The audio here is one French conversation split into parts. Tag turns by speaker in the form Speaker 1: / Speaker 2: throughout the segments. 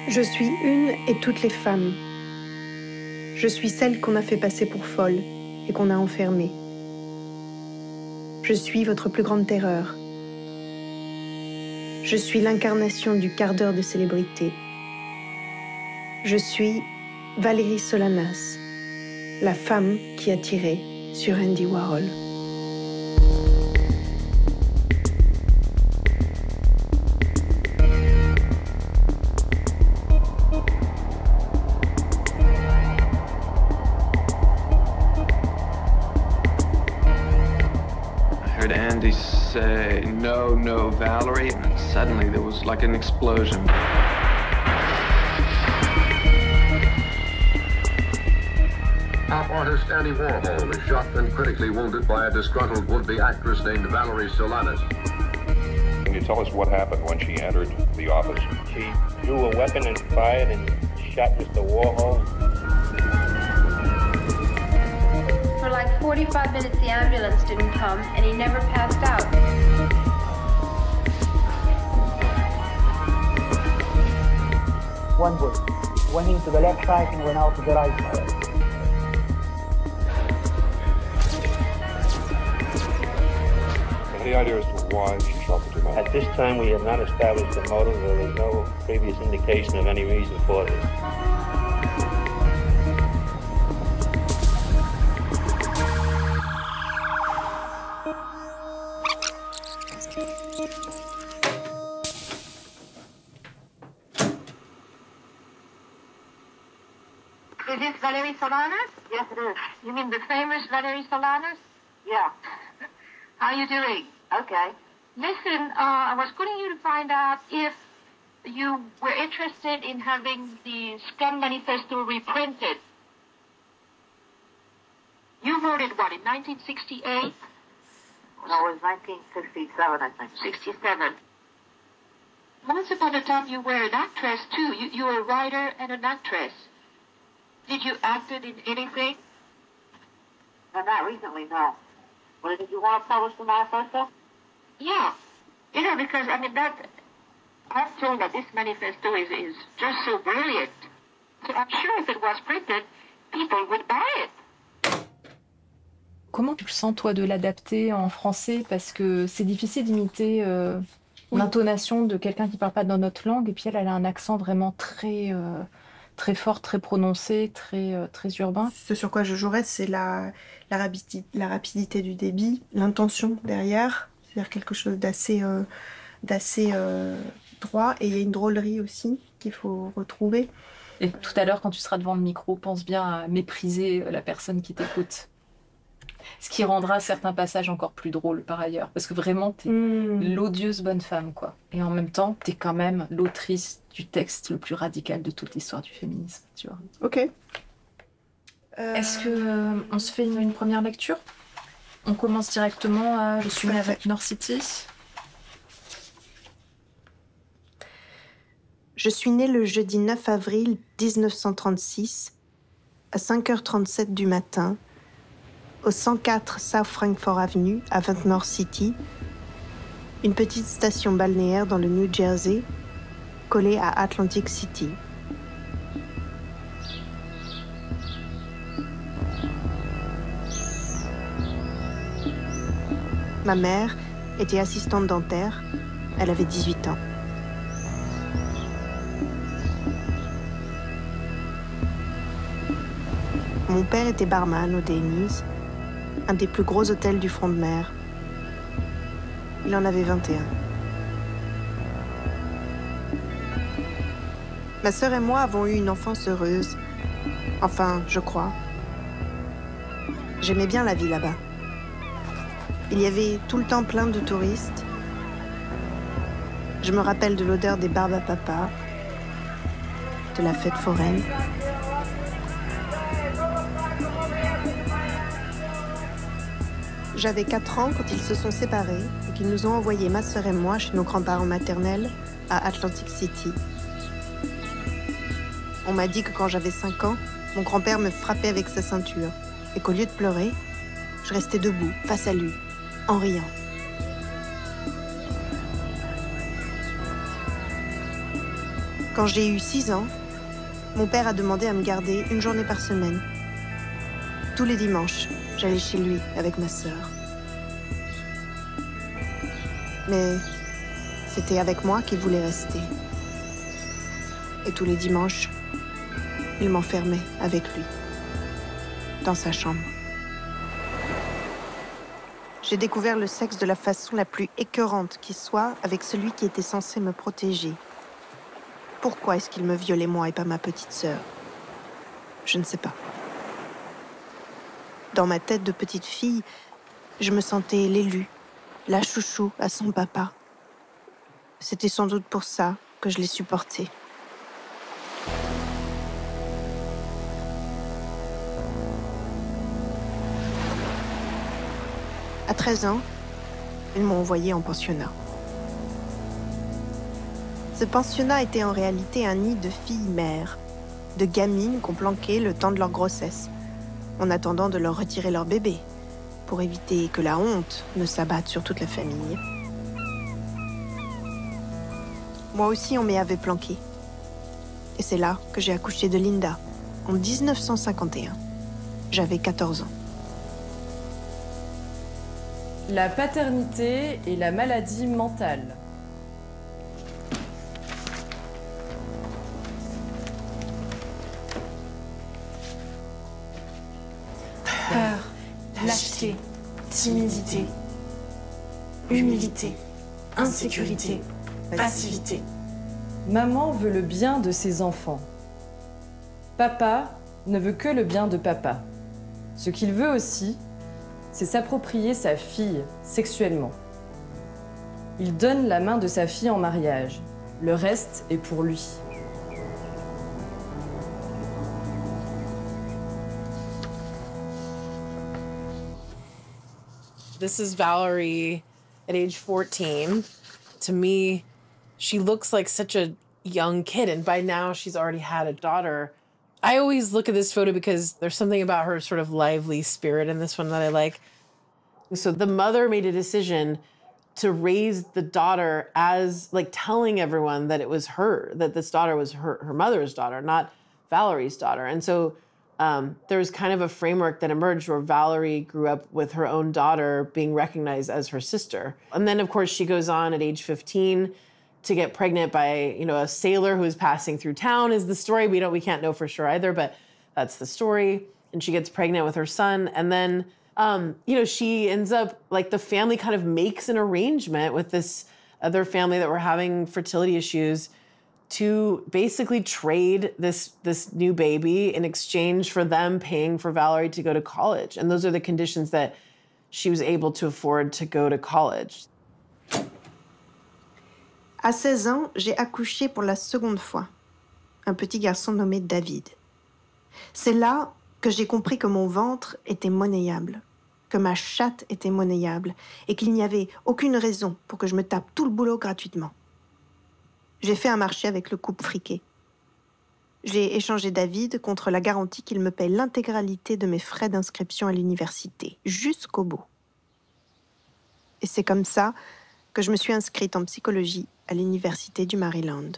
Speaker 1: Je suis une et toutes les femmes. Je suis celle qu'on a fait passer pour folle et qu'on a enfermée. Je suis votre plus grande terreur. Je suis l'incarnation du quart d'heure de célébrité. Je suis Valérie Solanas, la femme qui a tiré sur Andy Warhol.
Speaker 2: I heard Andy say, "No, no, Valerie," and suddenly there was like an explosion.
Speaker 3: Pop artist Andy Warhol is shot and critically wounded by a disgruntled would-be actress named Valerie Solanas.
Speaker 4: Can you tell us what happened when she entered the office?
Speaker 5: She drew a weapon and fired and shot Mr. Warhol.
Speaker 6: For like 45 minutes the ambulance didn't come and he never passed out.
Speaker 7: One bullet went into the left side and went out to the right side.
Speaker 4: Any idea as to why she shot the two men?
Speaker 5: At this time, we have not established a motive. There was no previous indication of any reason for this.
Speaker 8: Is this Valerie Solanas?
Speaker 9: Yes, it is.
Speaker 8: You mean the famous Valerie Solanas?
Speaker 9: Yeah.
Speaker 8: How are you doing?
Speaker 9: Okay.
Speaker 8: Listen, I was calling you to find out if you were interested in having the Scum Manifesto reprinted. You wrote it, what, in 1968?
Speaker 9: No, it was 1967, I think.
Speaker 8: 67. Once upon a time you were an actress, too. You were a writer and an actress. Did you act in anything?
Speaker 9: No, not recently, no. Well, did you want to publish the manifesto?
Speaker 8: Yeah. You know, because, I mean, I'm told that this manifesto is just so brilliant. So I'm sure if it was printed, people would buy it.
Speaker 10: Comment tu le sens, toi, de l'adapter en français? Parce que c'est difficile d'imiter l'intonation de quelqu'un qui ne parle pas dans notre langue. Et puis elle a un accent vraiment très, très fort, très prononcé, très urbain.
Speaker 1: Ce sur quoi je jouerais, c'est la rapidité du débit, l'intention derrière. C'est-à-dire quelque chose d'assez droit. Et il y a une drôlerie aussi qu'il faut retrouver.
Speaker 10: Et tout à l'heure, quand tu seras devant le micro, pense bien à mépriser la personne qui t'écoute. Ce qui rendra certains passages encore plus drôles par ailleurs. Parce que vraiment, t'es l'odieuse bonne femme, quoi. Et en même temps, t'es quand même l'autrice du texte le plus radical de toute l'histoire du féminisme, tu vois.
Speaker 1: Ok.
Speaker 10: Est-ce que on se fait une première lecture? On commence directement à Je suis née avec North City.
Speaker 1: Je suis née le jeudi 9 avril 1936, à 5h37 du matin, au 104 South Frankfort Avenue, à Ventnor City, une petite station balnéaire dans le New Jersey, collée à Atlantic City. Ma mère était assistante dentaire, elle avait 18 ans. Mon père était barman au Denny's, un des plus gros hôtels du front de mer. Il en avait 21. Ma sœur et moi avons eu une enfance heureuse. Enfin, je crois. J'aimais bien la vie là-bas. Il y avait tout le temps plein de touristes. Je me rappelle de l'odeur des barbes à papa, de la fête foraine. J'avais 4 ans quand ils se sont séparés et qu'ils nous ont envoyé, ma sœur et moi, chez nos grands-parents maternels, à Atlantic City. On m'a dit que quand j'avais 5 ans, mon grand-père me frappait avec sa ceinture et qu'au lieu de pleurer, je restais debout, face à lui, en riant. Quand j'ai eu 6 ans, mon père a demandé à me garder une journée par semaine. Tous les dimanches, j'allais chez lui avec ma sœur. Mais c'était avec moi qu'il voulait rester. Et tous les dimanches, il m'enfermait avec lui, dans sa chambre. J'ai découvert le sexe de la façon la plus écœurante qui soit avec celui qui était censé me protéger. Pourquoi est-ce qu'il me violait moi et pas ma petite sœur? Je ne sais pas. Dans ma tête de petite fille, je me sentais l'élue, la chouchou à son papa. C'était sans doute pour ça que je l'ai supporté. À 13 ans, ils m'ont envoyée en pensionnat. Ce pensionnat était en réalité un nid de filles-mères, de gamines qu'on planquait le temps de leur grossesse, en attendant de leur retirer leur bébé, pour éviter que la honte ne s'abatte sur toute la famille. Moi aussi, on m'y avait planqué. Et c'est là que j'ai accouché de Linda, en 1951. J'avais 14 ans.
Speaker 11: La paternité et la maladie mentale.
Speaker 12: Peur, lâcheté, timidité, humilité, insécurité, passivité.
Speaker 11: Maman veut le bien de ses enfants. Papa ne veut que le bien de papa. Ce qu'il veut aussi, c'est s'approprier sa fille sexuellement. Il donne la main de sa fille en mariage. Le reste est pour lui.
Speaker 13: This is Valerie at age 14. To me, she looks like such a young kid, and by now she's already had a daughter. I always look at this photo because there's something about her sort of lively spirit in this one that I like. So the mother made a decision to raise the daughter as, like, telling everyone that it was her, that this daughter was her mother's daughter, not Valerie's daughter. And so there was kind of a framework that emerged where Valerie grew up with her own daughter being recognized as her sister. And then, of course, she goes on at age 15 to get pregnant by, a sailor who is passing through town is the story. We can't know for sure either, but that's the story. And she gets pregnant with her son. And then, she ends up, like, the family kind of makes an arrangement with this other family that were having fertility issues to basically trade this new baby in exchange for them paying for Valerie to go to college. And those are the conditions that she was able to afford to go to college.
Speaker 1: À 16 ans, j'ai accouché pour la seconde fois, un petit garçon nommé David. C'est là que j'ai compris que mon ventre était monnayable, que ma chatte était monnayable et qu'il n'y avait aucune raison pour que je me tape tout le boulot gratuitement. J'ai fait un marché avec le couple friqué. J'ai échangé David contre la garantie qu'il me paie l'intégralité de mes frais d'inscription à l'université, jusqu'au bout. Et c'est comme ça que je me suis inscrite en psychologie à l'université du Maryland.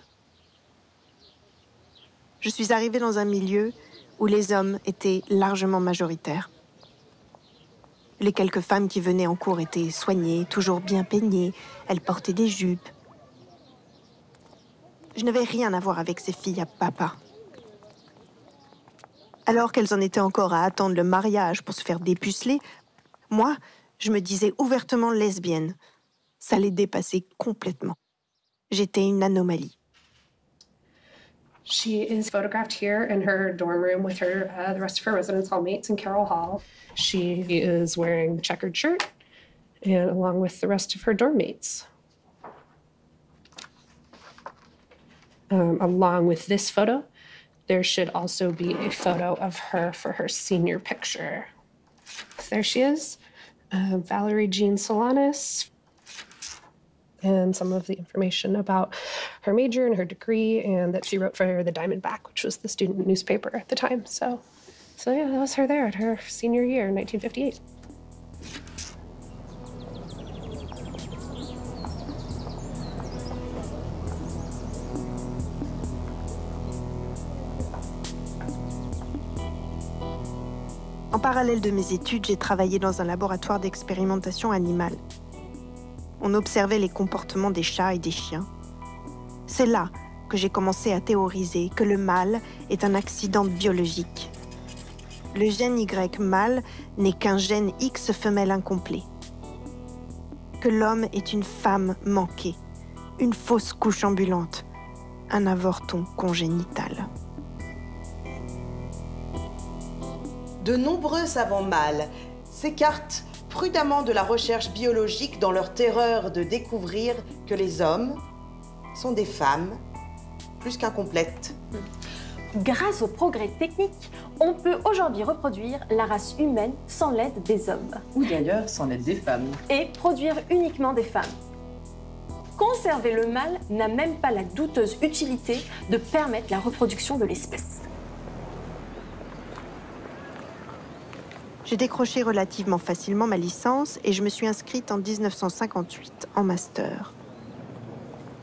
Speaker 1: Je suis arrivée dans un milieu où les hommes étaient largement majoritaires. Les quelques femmes qui venaient en cours étaient soignées, toujours bien peignées, elles portaient des jupes. Je n'avais rien à voir avec ces filles à papa. Alors qu'elles en étaient encore à attendre le mariage pour se faire dépuceler, moi, je me disais ouvertement lesbienne. Ça les dépassait complètement. J'étais une anomalie.
Speaker 14: She is photographed here in her dorm room with her the rest of her residence hall mates in Carroll Hall. She is wearing the checkered shirt, and along with the rest of her dorm mates. Along with this photo, there should also be a photo of her for her senior picture. There she is, Valerie Jean Solanas, and some of the information about her major and her degree, and that she wrote for the Diamondback, which was the student newspaper at the time. So yeah, that was her there at her senior year in 1958.
Speaker 1: En parallèle de mes études, j'ai travaillé dans un laboratoire d'expérimentation animale. On observait les comportements des chats et des chiens. C'est là que j'ai commencé à théoriser que le mâle est un accident biologique. Le gène Y mâle n'est qu'un gène X femelle incomplet. Que l'homme est une femme manquée, une fausse couche ambulante, un avorton congénital.
Speaker 15: De nombreux savants mâles s'écartent prudemment de la recherche biologique dans leur terreur de découvrir que les hommes sont des femmes plus qu'incomplètes.
Speaker 16: Grâce au progrès technique, on peut aujourd'hui reproduire la race humaine sans l'aide des hommes.
Speaker 11: Ou d'ailleurs sans l'aide des femmes.
Speaker 16: Et produire uniquement des femmes. Conserver le mâle n'a même pas la douteuse utilité de permettre la reproduction de l'espèce.
Speaker 1: J'ai décroché relativement facilement ma licence et je me suis inscrite en 1958 en master.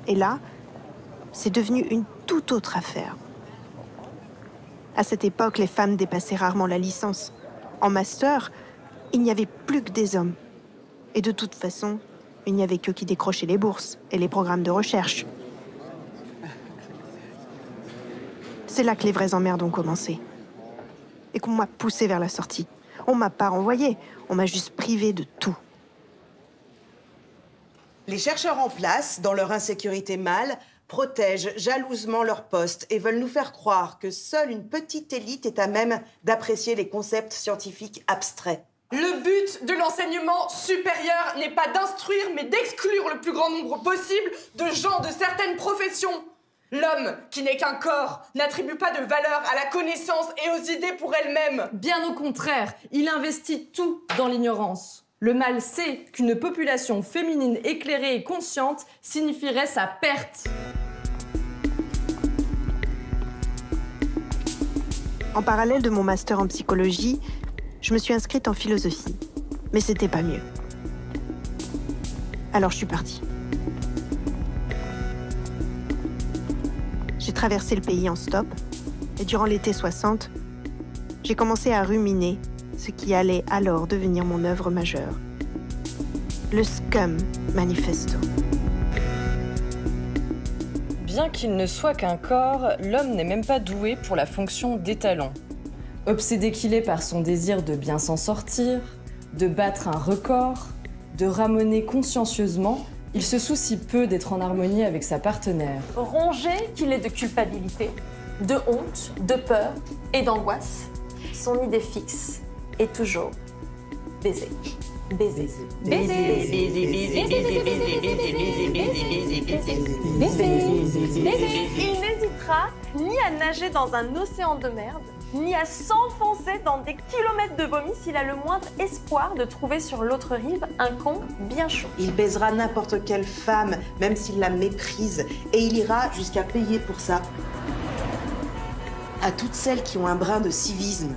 Speaker 1: Et là, c'est devenu une toute autre affaire. À cette époque, les femmes dépassaient rarement la licence. En master, il n'y avait plus que des hommes. Et de toute façon, il n'y avait qu'eux qui décrochaient les bourses et les programmes de recherche. C'est là que les vraies emmerdes ont commencé. Et qu'on m'a poussée vers la sortie. On m'a pas renvoyée, on m'a juste privée de tout.
Speaker 15: Les chercheurs en place, dans leur insécurité mâle, protègent jalousement leur poste et veulent nous faire croire que seule une petite élite est à même d'apprécier les concepts scientifiques abstraits.
Speaker 12: Le but de l'enseignement supérieur n'est pas d'instruire, mais d'exclure le plus grand nombre possible de gens de certaines professions. L'homme, qui n'est qu'un corps, n'attribue pas de valeur à la connaissance et aux idées pour elle-même.
Speaker 11: Bien au contraire, il investit tout dans l'ignorance. Le mâle sait qu'une population féminine éclairée et consciente signifierait sa perte.
Speaker 1: En parallèle de mon master en psychologie, je me suis inscrite en philosophie. Mais c'était pas mieux. Alors je suis partie. J'ai traversé le pays en stop, et durant l'été 60, j'ai commencé à ruminer ce qui allait alors devenir mon œuvre majeure. Le Scum Manifesto.
Speaker 11: Bien qu'il ne soit qu'un corps, l'homme n'est même pas doué pour la fonction d'étalon. Obsédé qu'il est par son désir de bien s'en sortir, de battre un record, de ramoner consciencieusement, il se soucie peu d'être en harmonie avec sa partenaire.
Speaker 16: Rongé qu'il est de culpabilité, de honte, de peur et d'angoisse, son idée fixe est toujours baiser. Baiser. Baiser. Il n'hésitera ni à nager dans un océan de merde, ni à s'enfoncer dans des kilomètres de vomi s'il a le moindre espoir de trouver sur l'autre rive un con bien chaud.
Speaker 15: Il baisera n'importe quelle femme, même s'il la méprise, et il ira jusqu'à payer pour ça. À toutes celles qui ont un brin de civisme,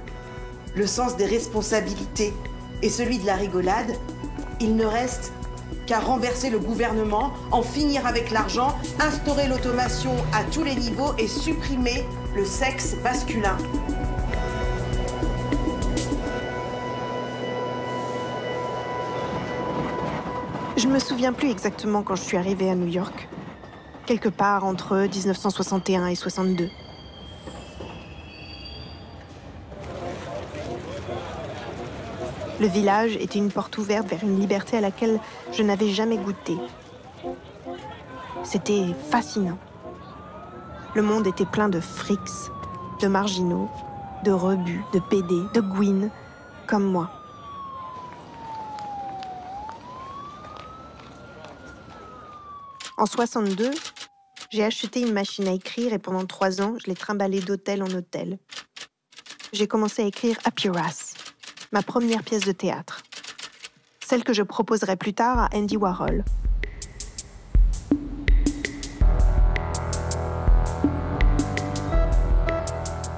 Speaker 15: le sens des responsabilités et celui de la rigolade, il ne reste qu'à renverser le gouvernement, en finir avec l'argent, instaurer l'automation à tous les niveaux et supprimer le sexe masculin.
Speaker 1: Je me souviens plus exactement quand je suis arrivée à New York. Quelque part entre 1961 et 62. Le village était une porte ouverte vers une liberté à laquelle je n'avais jamais goûté. C'était fascinant. Le monde était plein de frics, de marginaux, de rebus, de pédés, de gouines, comme moi. En 62, j'ai acheté une machine à écrire et pendant 3 ans, je l'ai trimballée d'hôtel en hôtel. J'ai commencé à écrire Up Your Ass, ma première pièce de théâtre. Celle que je proposerai plus tard à Andy Warhol.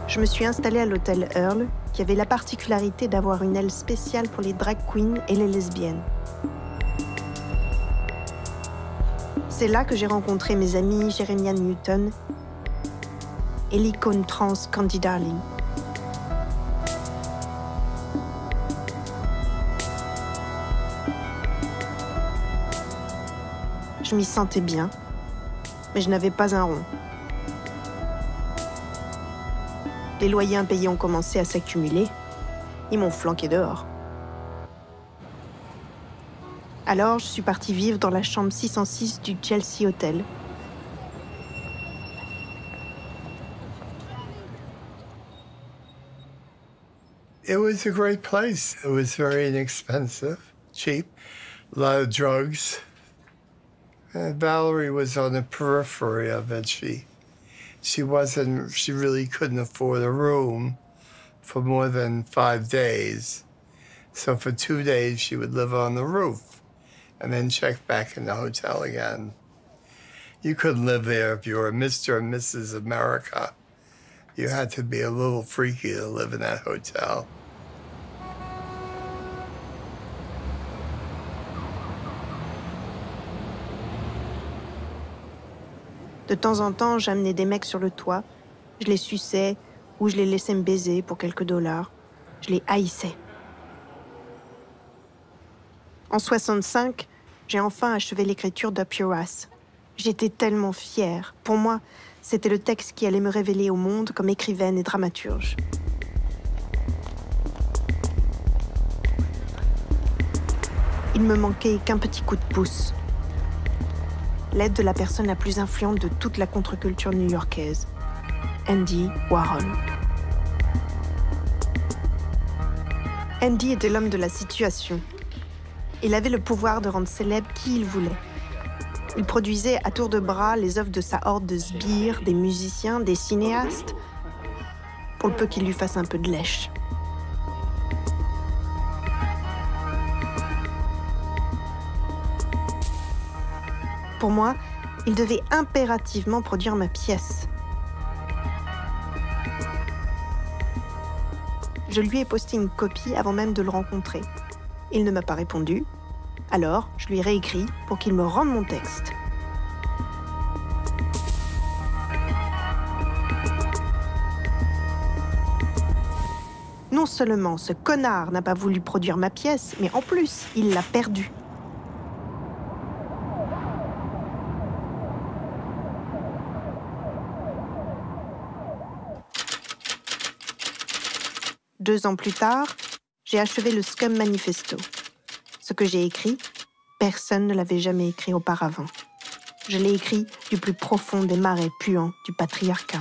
Speaker 1: Je me suis installée à l'hôtel Earl, qui avait la particularité d'avoir une aile spéciale pour les drag queens et les lesbiennes. C'est là que j'ai rencontré mes amis Jeremiah Newton et l'icône trans Candy Darling. Je m'y sentais bien, mais je n'avais pas un rond. Les loyers impayés ont commencé à s'accumuler. Ils m'ont flanqué dehors. Alors, je suis partie vivre dans la chambre 606 du Chelsea Hotel.
Speaker 17: It was a great place. It was very inexpensive, cheap, a lot of drugs. And Valerie was on the periphery of it. She really couldn't afford a room for more than 5 days. So for 2 days, she would live on the roof and then check back in the hotel again. You couldn't live there if you were Mr. and Mrs. America. You had to be a little freaky to live in that hotel.
Speaker 1: De temps en temps, j'amenais des mecs sur le toit, je les suçais ou je les laissais me baiser pour quelques dollars. Je les haïssais. En 65, j'ai enfin achevé l'écriture d'Up Your Ass. J'étais tellement fière. Pour moi, c'était le texte qui allait me révéler au monde comme écrivaine et dramaturge. Il me manquait qu'un petit coup de pouce. L'aide de la personne la plus influente de toute la contre-culture new-yorkaise, Andy Warhol. Andy était l'homme de la situation. Il avait le pouvoir de rendre célèbre qui il voulait. Il produisait à tour de bras les œuvres de sa horde de sbires, des musiciens, des cinéastes, pour le peu qu'il lui fasse un peu de lèche. Pour moi, il devait impérativement produire ma pièce. Je lui ai posté une copie avant même de le rencontrer. Il ne m'a pas répondu. Alors, je lui ai réécrit pour qu'il me rende mon texte. Non seulement ce connard n'a pas voulu produire ma pièce, mais en plus, il l'a perdue. Deux ans plus tard, j'ai achevé le Scum Manifesto. Ce que j'ai écrit, personne ne l'avait jamais écrit auparavant. Je l'ai écrit du plus profond des marais puants du patriarcat.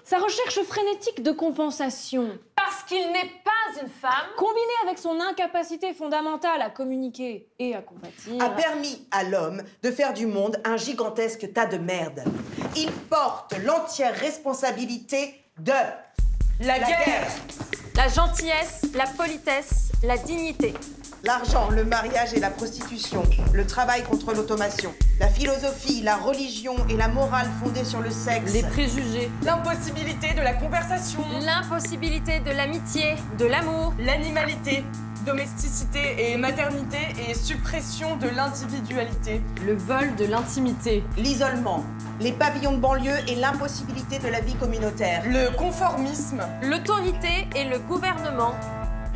Speaker 18: Sa recherche frénétique de compensation,
Speaker 16: parce qu'il n'est pas une femme,
Speaker 18: combinée avec son incapacité fondamentale à communiquer et à compatir,
Speaker 15: a permis à l'homme de faire du monde un gigantesque tas de merde. Il porte l'entière responsabilité de
Speaker 16: la guerre, la gentillesse, la politesse, la dignité.
Speaker 15: L'argent, le mariage et la prostitution, le travail contre l'automation, la philosophie, la religion et la morale fondée sur le sexe.
Speaker 12: Les préjugés, l'impossibilité de la conversation,
Speaker 16: l'impossibilité de l'amitié, de l'amour,
Speaker 12: l'animalité, domesticité et maternité et suppression de l'individualité.
Speaker 11: Le vol de l'intimité.
Speaker 15: L'isolement, les pavillons de banlieue et l'impossibilité de la vie communautaire.
Speaker 12: Le conformisme,
Speaker 16: l'autorité et le gouvernement.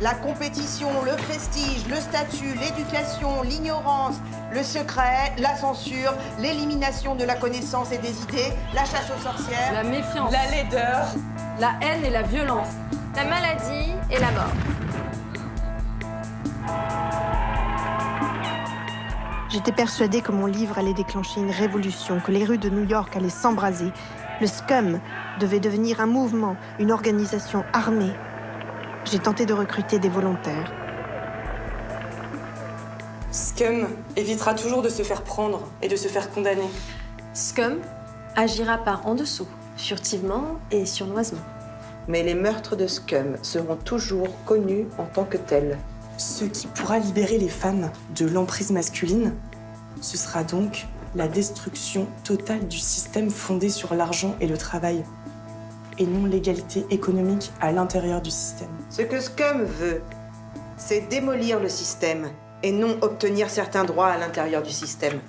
Speaker 15: La compétition, le prestige, le statut, l'éducation, l'ignorance, le secret, la censure, l'élimination de la connaissance et des idées, la chasse aux sorcières,
Speaker 11: la méfiance,
Speaker 12: la laideur,
Speaker 11: la haine et la violence,
Speaker 16: la maladie et la mort.
Speaker 1: J'étais persuadée que mon livre allait déclencher une révolution, que les rues de New York allaient s'embraser. Le Scum devait devenir un mouvement, une organisation armée. J'ai tenté de recruter des volontaires.
Speaker 12: Scum évitera toujours de se faire prendre et de se faire condamner.
Speaker 16: Scum agira par en dessous, furtivement et sournoisement.
Speaker 15: Mais les meurtres de Scum seront toujours connus en tant que tels.
Speaker 12: Ce qui pourra libérer les femmes de l'emprise masculine, ce sera donc la destruction totale du système fondé sur l'argent et le travail, et non l'égalité économique à l'intérieur du système.
Speaker 15: Ce que Scum veut, c'est démolir le système et non obtenir certains droits à l'intérieur du système.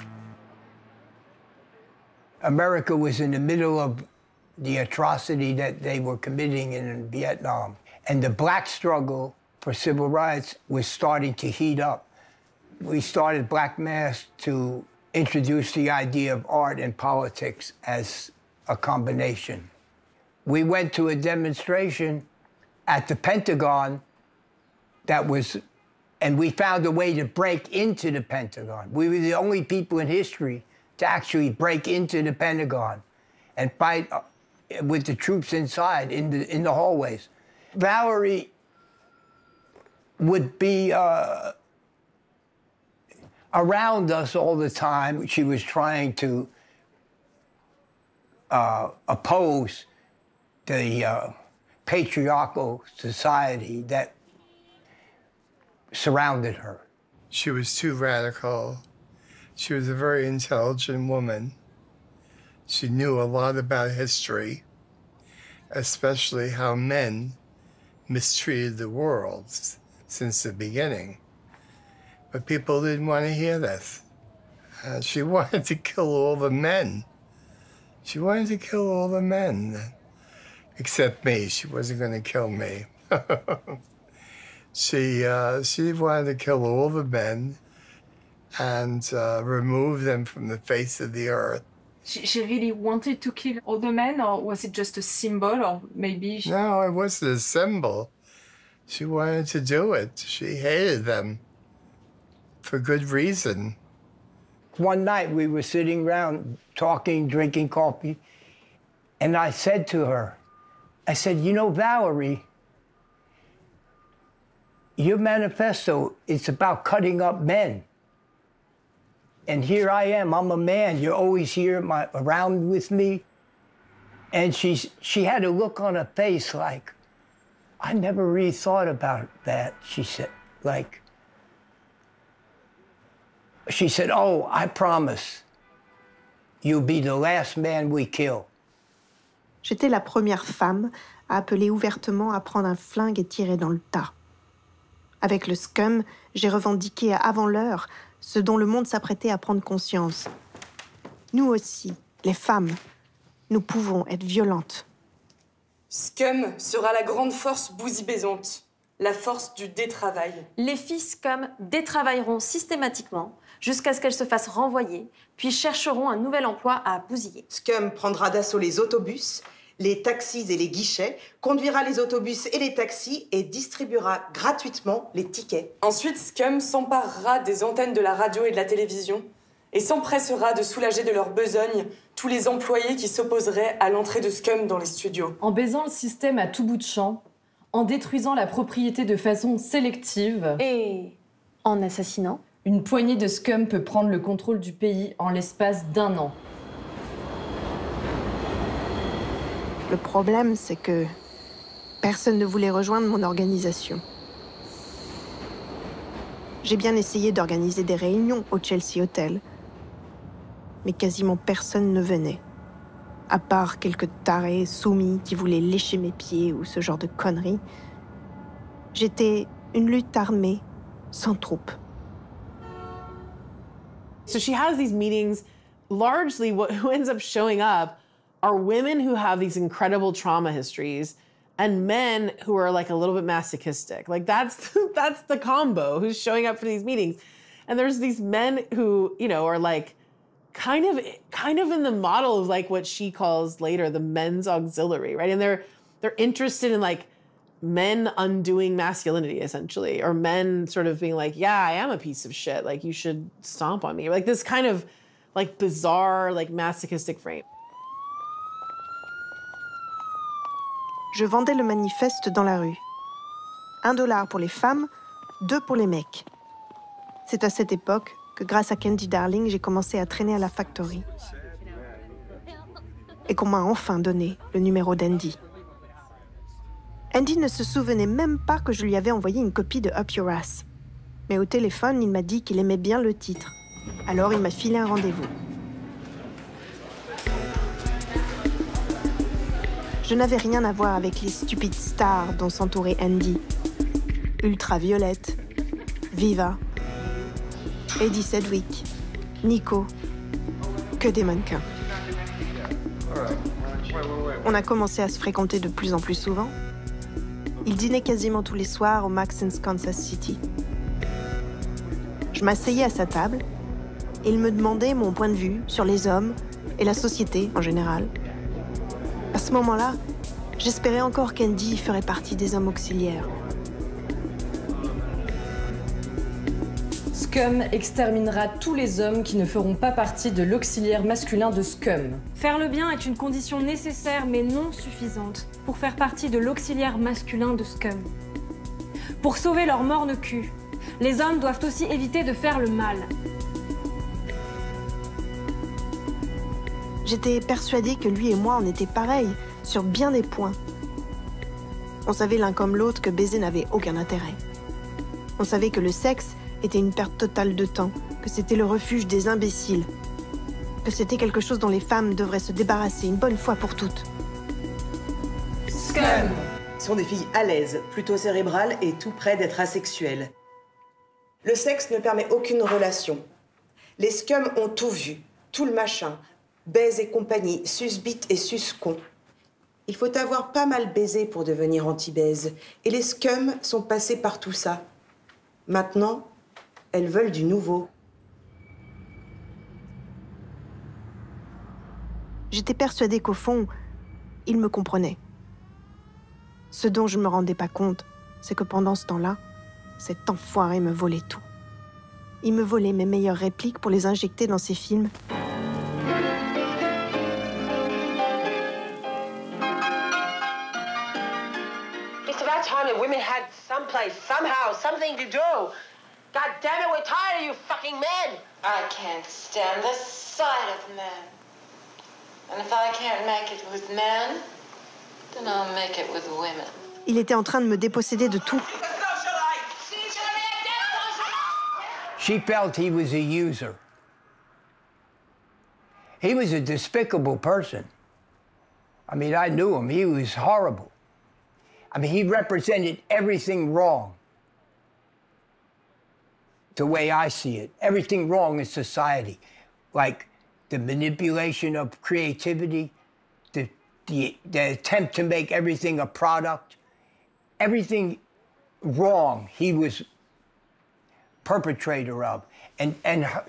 Speaker 19: America was in the middle of the atrocity that they were committing in Vietnam, and the black struggle for civil rights was starting to heat up. we started Black Mass to introduce the idea of art and politics as a combination. We went to a demonstration at the Pentagon and we found a way to break into the Pentagon. We were the only people in history to actually break into the Pentagon and fight with the troops inside in the hallways. Valerie would be around us all the time. She was trying to oppose the patriarchal society that surrounded her.
Speaker 17: She was too radical. She was a very intelligent woman. She knew a lot about history, especially how men mistreated the world since the beginning. But people didn't want to hear this. She wanted to kill all the men. She wanted to kill all the men, except me. She wasn't going to kill me. She wanted to kill all the men and remove them from the face of the earth.
Speaker 10: She really wanted to kill all the men, or was it just a symbol, or maybe...
Speaker 17: No, it wasn't a symbol. She wanted to do it. She hated them for good reason.
Speaker 19: One night we were sitting around talking, drinking coffee, and I said to her, I said, you know, Valerie, your manifesto is about cutting up men. And here I am, I'm a man, you're always here around with me. And she had a look on her face like, I never really thought about that, she said. She said, oh, I promise, you'll be the last man we kill.
Speaker 1: J'étais la première femme à appeler ouvertement à prendre un flingue et tirer dans le tas. Avec le Scum, j'ai revendiqué avant l'heure ce dont le monde s'apprêtait à prendre conscience. Nous aussi, les femmes, nous pouvons être violentes.
Speaker 12: Scum sera la grande force bousibésante, la force du détravail.
Speaker 16: Les filles Scum détravailleront systématiquement jusqu'à ce qu'elles se fassent renvoyer, puis chercheront un nouvel emploi à bousiller.
Speaker 15: Scum prendra d'assaut les autobus, les taxis et les guichets, conduira les autobus et les taxis et distribuera gratuitement les tickets.
Speaker 12: Ensuite, Scum s'emparera des antennes de la radio et de la télévision et s'empressera de soulager de leur besogne tous les employés qui s'opposeraient à l'entrée de Scum dans les studios.
Speaker 11: En baisant le système à tout bout de champ, en détruisant la propriété de façon sélective...
Speaker 16: Et en assassinant,
Speaker 11: une poignée de Scum peut prendre le contrôle du pays en l'espace d'1 an.
Speaker 1: Le problème, c'est que personne ne voulait rejoindre mon organisation. J'ai bien essayé d'organiser des réunions au Chelsea Hotel, mais quasiment personne ne venait, à part quelques tarés soumis qui voulaient lécher mes pieds ou ce genre de conneries. J'étais une lutte armée sans troupes.
Speaker 13: So she has these meetings. Largely, who ends up showing up are women who have these incredible trauma histories and men who are like a little bit masochistic. Like that's the combo who's showing up for these meetings. And there's these men who, you know, are like kind of in the model of like what she calls later the men's auxiliary, right? And they're interested in like men undoing masculinity essentially, or men sort of being like, yeah, I am a piece of shit. Like you should stomp on me. Like this kind of like bizarre, like masochistic frame.
Speaker 1: Je vendais le manifeste dans la rue. $1 pour les femmes, 2 pour les mecs. C'est à cette époque que, grâce à Candy Darling, j'ai commencé à traîner à la Factory. Et qu'on m'a enfin donné le numéro d'Andy. Andy ne se souvenait même pas que je lui avais envoyé une copie de Up Your Ass. Mais au téléphone, il m'a dit qu'il aimait bien le titre. Alors il m'a filé un rendez-vous. Je n'avais rien à voir avec les stupides stars dont s'entourait Andy. Ultraviolette, Viva, Eddie Sedgwick, Nico, que des mannequins. On a commencé à se fréquenter de plus en plus souvent. Il dînait quasiment tous les soirs au Max's Kansas City. Je Je m'asseyais à sa table et il me demandait mon point de vue sur les hommes et la société en général. À ce moment-là, j'espérais encore qu'Andy ferait partie des hommes auxiliaires.
Speaker 11: Scum exterminera tous les hommes qui ne feront pas partie de l'auxiliaire masculin de Scum.
Speaker 18: Faire le bien est une condition nécessaire mais non suffisante pour faire partie de l'auxiliaire masculin de Scum. Pour sauver leur morne cul, les hommes doivent aussi éviter de faire le mal.
Speaker 1: J'étais persuadée que lui et moi, on était pareils sur bien des points. On savait l'un comme l'autre que baiser n'avait aucun intérêt. On savait que le sexe était une perte totale de temps, que c'était le refuge des imbéciles, que c'était quelque chose dont les femmes devraient se débarrasser une bonne fois pour toutes.
Speaker 15: Scum sont des filles à l'aise, plutôt cérébrales et tout près d'être asexuelles. Le sexe ne permet aucune relation. Les scums ont tout vu, tout le machin. Baise et compagnie, sus-bite et sus-con. Il faut avoir pas mal baisé pour devenir anti-baise. Et les scums sont passés par tout ça. Maintenant, elles veulent du nouveau.
Speaker 1: J'étais persuadée qu'au fond, il me comprenait. Ce dont je ne me rendais pas compte, c'est que pendant ce temps-là, cet enfoiré me volait tout. Il me volait mes meilleures répliques pour les injecter dans ses films.
Speaker 9: It's about time that women had someplace, somehow, something to do. God damn it, we're tired of you fucking men.
Speaker 20: I can't stand the sight of men. And if I can't make it with men, then I'll make it with women.
Speaker 1: Il était en train de me déposséder de tout.
Speaker 19: She felt he was a user. He was a despicable person. I mean, I knew him. He was horrible. I mean, he represented everything wrong. The way I see it, everything wrong in society, like the manipulation of creativity, the attempt to make everything a product, everything wrong he was perpetrator of. And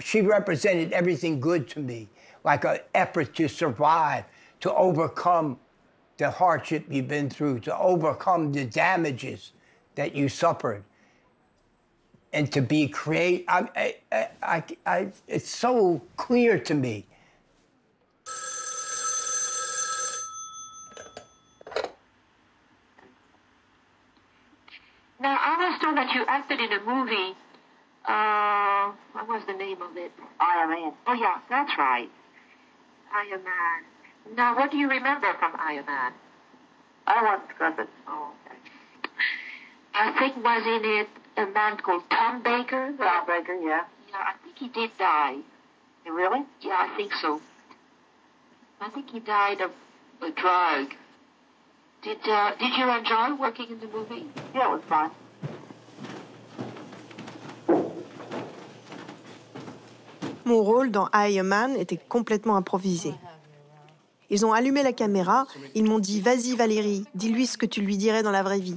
Speaker 19: she represented everything good to me, like an effort to survive, to overcome the hardship you've been through, to overcome the damages that you suffered. And to be creative, it's so clear to me.
Speaker 8: Now, I was told that you acted in a movie. What was the name of it?
Speaker 9: Iron Man.
Speaker 8: Oh, yeah, that's right. Iron Man. Now, what do you remember from Iron Man?
Speaker 9: I want to discuss it.
Speaker 8: Oh, okay. I think was in it a man called Tom Baker.
Speaker 9: Tom Baker, yeah.
Speaker 8: Yeah, I think he did die.
Speaker 9: Really?
Speaker 8: Yeah, I think so. I think he died of a drug. Did you enjoy working in the movie?
Speaker 9: Yeah, it was fun.
Speaker 1: Mon rôle dans Iron Man était complètement improvisé. Ils ont allumé la caméra, ils m'ont dit « Vas-y Valérie, dis-lui ce que tu lui dirais dans la vraie vie ».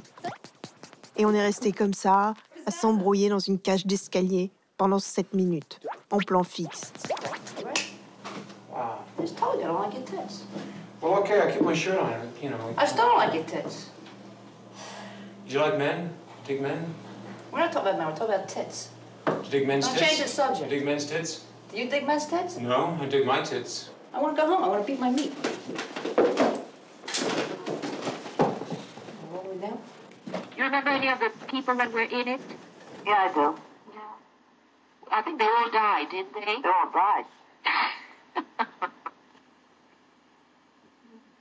Speaker 1: Et on est resté comme ça, à s'embrouiller dans une cage d'escalier pendant 7 minutes, en plan fixe.
Speaker 20: Wow. I just told you I don't like your tits.
Speaker 21: Well, okay, I keep my shirt on, you know.
Speaker 20: I still don't like your tits.
Speaker 21: Do you like men? Dig men?
Speaker 20: We're not talking about men, we're talking about tits.
Speaker 21: Do you dig men's
Speaker 20: Don't
Speaker 21: tits?
Speaker 20: change the subject.
Speaker 21: Do you dig men's tits?
Speaker 20: Do you dig men's tits?
Speaker 21: No, I dig my tits.
Speaker 20: I want to go home. I want to beat my meat. What we down?
Speaker 8: You remember any of the people that were in it?
Speaker 9: Yeah, I do.
Speaker 8: Yeah. I think they all died, didn't they?
Speaker 9: They all died.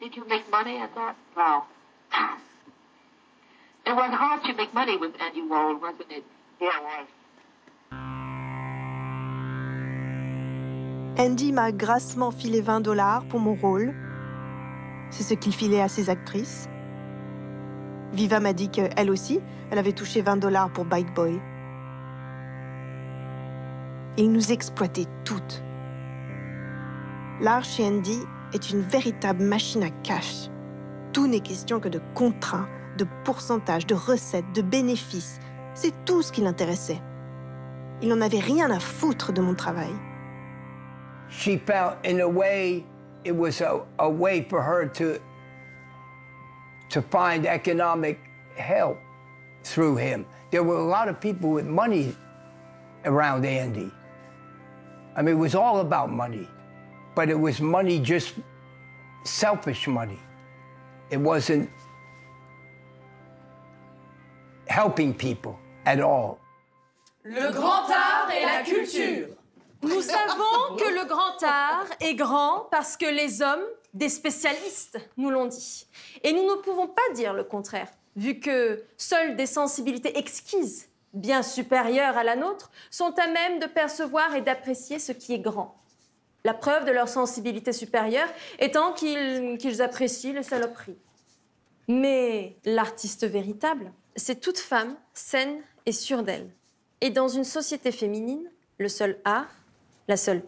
Speaker 8: Did you make money at that?
Speaker 9: No.
Speaker 8: It was hard to make money with Andy Warhol, wasn't it?
Speaker 9: Yeah, it was.
Speaker 1: Andy m'a grassement filé $20 pour mon rôle. C'est ce qu'il filait à ses actrices. Viva m'a dit qu'elle aussi, elle avait touché $20 pour Bike Boy. Il nous exploitait toutes. L'art chez Andy est une véritable machine à cash. Tout n'est question que de contrats, de pourcentages, de recettes, de bénéfices. C'est tout ce qui l'intéressait. Il n'en avait rien à foutre de mon travail.
Speaker 19: She felt, in a way, it was a way for her to find economic help through him. There were a lot of people with money around Andy. I mean, it was all about money, but it was money, just selfish money. It wasn't helping people at all.
Speaker 16: Le grand art et la culture. Nous savons que le grand art est grand parce que les hommes, des spécialistes, nous l'ont dit. Et nous ne pouvons pas dire le contraire, vu que seules des sensibilités exquises, bien supérieures à la nôtre, sont à même de percevoir et d'apprécier ce qui est grand. La preuve de leur sensibilité supérieure étant qu'ils apprécient les saloperies. Mais l'artiste véritable, c'est toute femme saine et sûre d'elle. Et dans une société féminine, le seul art, la seule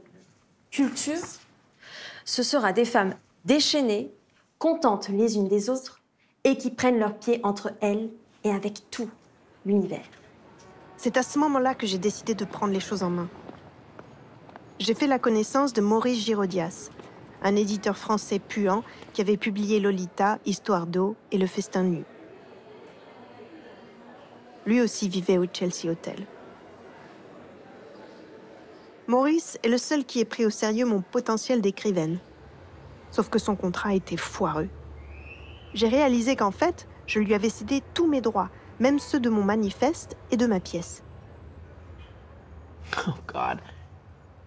Speaker 16: culture, ce sera des femmes déchaînées, contentes les unes des autres et qui prennent leurs pieds entre elles et avec tout l'univers.
Speaker 1: C'est à ce moment-là que j'ai décidé de prendre les choses en main. J'ai fait la connaissance de Maurice Girodias, un éditeur français puant qui avait publié Lolita, Histoire d'eau et Le Festin nu. Lui aussi vivait au Chelsea Hotel. Maurice est le seul qui ait pris au sérieux mon potentiel d'écrivaine. Sauf que son contrat était foireux. J'ai réalisé qu'en fait, je lui avais cédé tous mes droits, même ceux de mon manifeste et de ma pièce.
Speaker 13: Oh, God.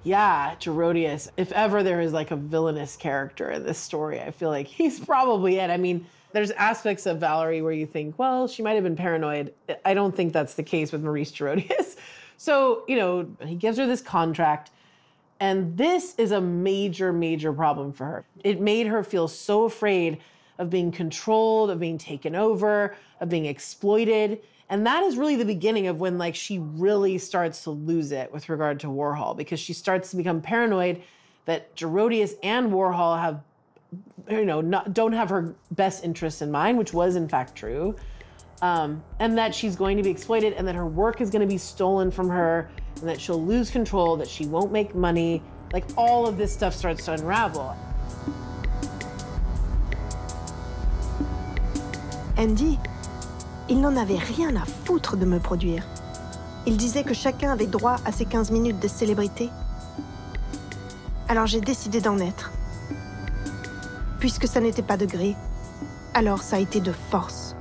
Speaker 13: Yeah, Girodias. If ever there is like a villainous character in this story, I feel like he's probably it. I mean, there's aspects of Valerie where you think, well, she might have been paranoid. I don't think that's the case with Maurice Girodias. So, you know, he gives her this contract, and this is a major, major problem for her. It made her feel so afraid of being controlled, of being taken over, of being exploited. And that is really the beginning of when, like, she really starts to lose it with regard to Warhol, because she starts to become paranoid that Girodias and Warhol have, you know, don't have her best interests in mind, which was in fact true. And that she's going to be exploited, and that her work is going to be stolen from her, and that she'll lose control, that she won't make money. Like, all of this stuff starts to unravel.
Speaker 1: Andy, il n'en avait rien à foutre de me produire. Il disait que chacun avait droit à ses 15 minutes de célébrité. Alors j'ai décidé d'en être. Puisque ça n'était pas de gré, alors ça a été de force.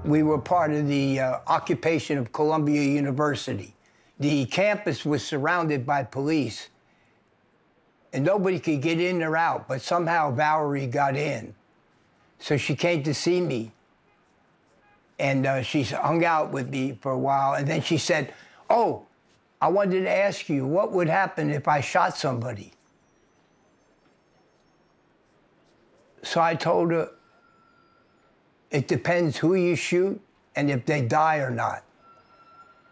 Speaker 19: We were part of the occupation of Columbia University. The campus was surrounded by police, and nobody could get in or out, but somehow Valerie got in. So she came to see me, and she hung out with me for a while, and then she said, "Oh, I wanted to ask you, what would happen if I shot somebody?" So I told her, it depends who you shoot and if they die or not.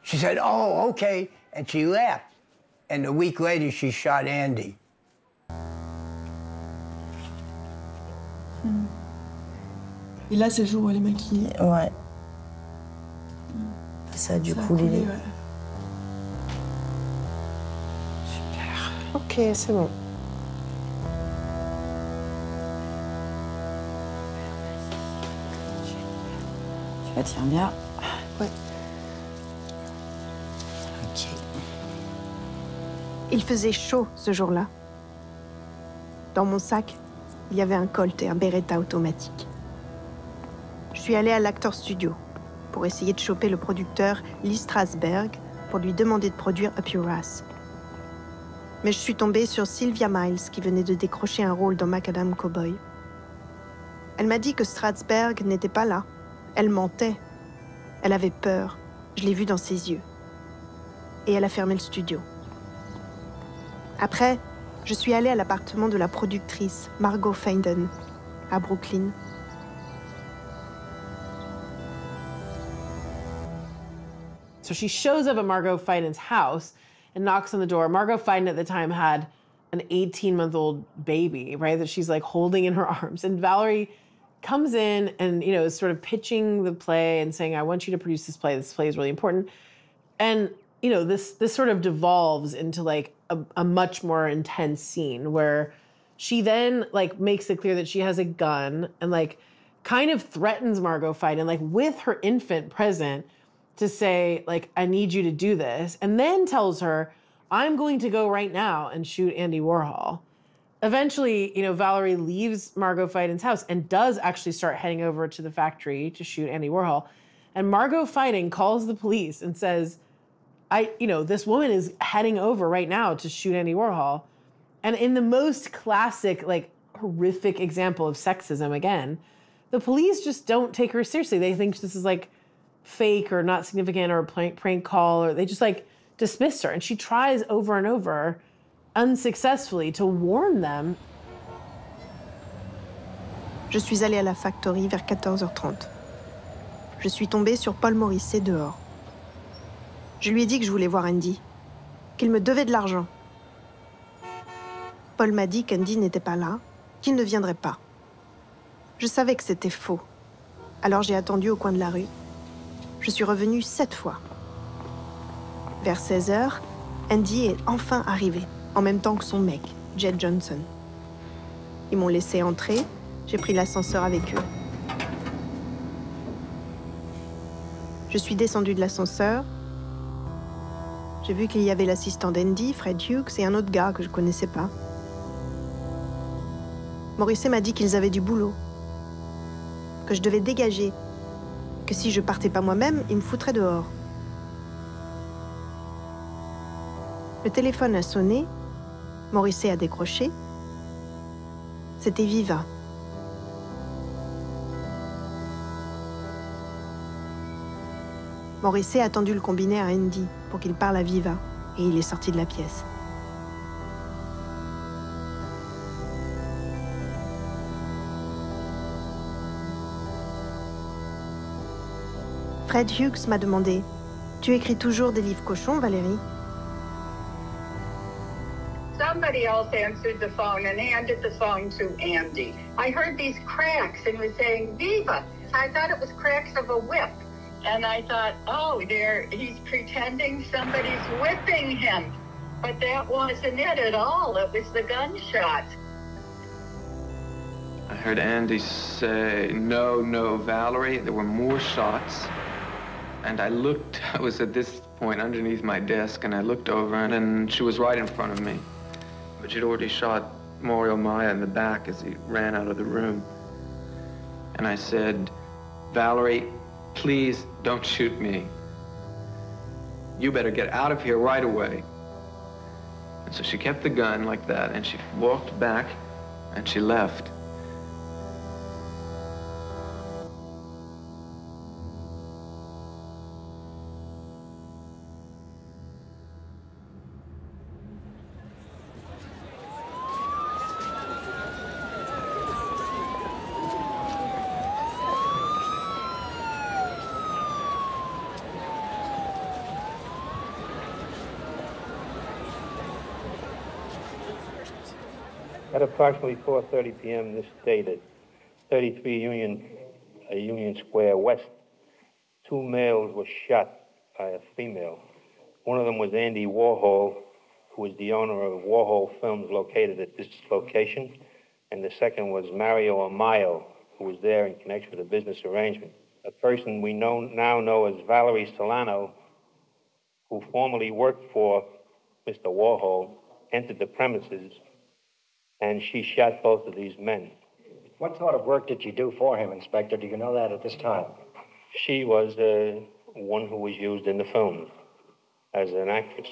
Speaker 19: She said, "Oh, okay," and she left. And a week later, she shot Andy.
Speaker 2: Et là, c'est le jour où elle est maquillée.
Speaker 22: Ouais. Ça a dû couler.
Speaker 2: Ouais.
Speaker 22: Super.
Speaker 13: Ok, c'est bon.
Speaker 22: Tu la tiens bien.
Speaker 13: Ouais.
Speaker 22: Ok.
Speaker 1: Il faisait chaud ce jour-là. Dans mon sac, il y avait un Colt et un Beretta automatique. Je suis allée à l'Actor Studio pour essayer de choper le producteur Lee Strasberg pour lui demander de produire Up Your Ass. Mais je suis tombée sur Sylvia Miles qui venait de décrocher un rôle dans Macadam Cowboy. Elle m'a dit que Strasberg n'était pas là. Elle mentait. Elle avait peur. Je l'ai vu dans ses yeux. Et elle a fermé le studio. Après, je suis allée à l'appartement de la productrice Margot Feinden à Brooklyn.
Speaker 13: So she shows up at Margot Feiden's house and knocks on the door. Margot Feiden at the time had an 18-month-old baby, right, that she's like holding in her arms. And Valerie comes in and, is sort of pitching the play and saying, I want you to produce this play. This play is really important. And you know, this sort of devolves into like a much more intense scene where she then like makes it clear that she has a gun and like kind of threatens Margot Fighton, like with her infant present, to say like, I need you to do this, and then tells her, I'm going to go right now and shoot Andy Warhol. Eventually, you know, Valerie leaves Margot Fighton's house and does actually start heading over to the factory to shoot Andy Warhol. And Margot Fighton calls the police and says, this woman is heading over right now to shoot Andy Warhol. And in the most classic, like horrific example of sexism again, the police just don't take her seriously. They think this is like fake or not significant or a prank call, or they just like dismiss her. And she tries over and over, unsuccessfully, to warn them.
Speaker 1: Je suis allée à la factory vers 14h30. Je suis tombée sur Paul Morisset dehors. Je lui ai dit que je voulais voir Andy, qu'il me devait de l'argent. Paul m'a dit qu'Andy n'était pas là, qu'il ne viendrait pas. Je savais que c'était faux. Alors j'ai attendu au coin de la rue. Je suis revenue 7 fois. Vers 16h, Andy est enfin arrivé, en même temps que son mec, Jed Johnson. Ils m'ont laissé entrer, j'ai pris l'ascenseur avec eux. Je suis descendue de l'ascenseur. J'ai vu qu'il y avait l'assistant d'Andy, Fred Hughes, et un autre gars que je connaissais pas. Morisset m'a dit qu'ils avaient du boulot, que je devais dégager, que si je partais pas moi-même, ils me foutraient dehors. Le téléphone a sonné, Morisset a décroché. C'était Viva. Morisset a tendu le combiné à Andy pour qu'il parle à Viva, et il est sorti de la pièce. Fred Hughes m'a demandé « Tu écris toujours des livres cochons, Valérie ?»
Speaker 8: Somebody else answered the phone and handed the phone to Andy. I heard these cracks and was saying, Viva. I thought it was cracks of a whip. And I thought, oh, he's pretending somebody's whipping him. But that wasn't it at all. It was the gunshot.
Speaker 21: I heard Andy say, no, Valerie. There were more shots. And I was at this point underneath my desk, and I looked over, and she was right in front of me. But she'd already shot Mario Maya in the back as he ran out of the room. And I said, Valerie, please don't shoot me. You better get out of here right away. And so she kept the gun like that, and she walked back, and she left.
Speaker 5: At approximately 4:30 p.m. this date at 33 Union Square West, 2 males were shot by a female. One of them was Andy Warhol, who is the owner of Warhol Films located at this location, and the second was Mario Amayo, who was there in connection with a business arrangement. A person we now know as Valerie Solano, who formerly worked for Mr. Warhol, entered the premises, and she shot both of these men.
Speaker 3: What sort of work did she do for him, Inspector? Do you know that at this time?
Speaker 5: She was one who was used in the film as an actress.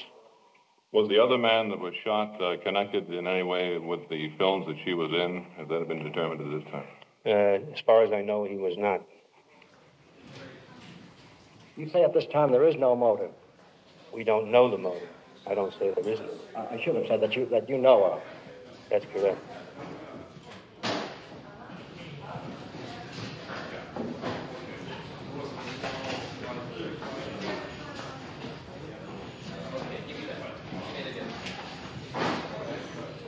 Speaker 4: Was the other man that was shot connected in any way with the films that she was in? Has that been determined at this time?
Speaker 5: As far as I know, he was not.
Speaker 3: You say at this time there is no motive.
Speaker 5: We don't know the motive. I don't say there isn't.
Speaker 3: I should have said that you know of.
Speaker 5: That's correct.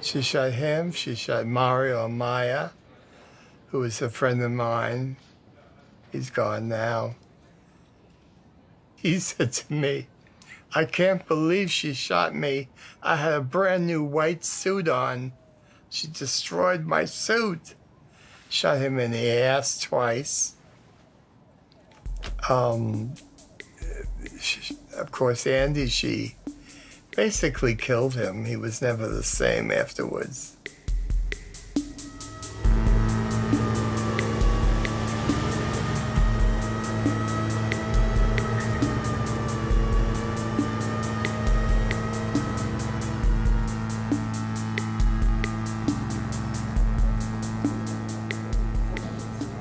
Speaker 17: She shot him, she shot Mario Amaya, who was a friend of mine. He's gone now. He said to me, I can't believe she shot me. I had a brand new white suit on. She destroyed my suit. Shot him in the ass twice. Of course, Andy, she basically killed him. He was never the same afterwards.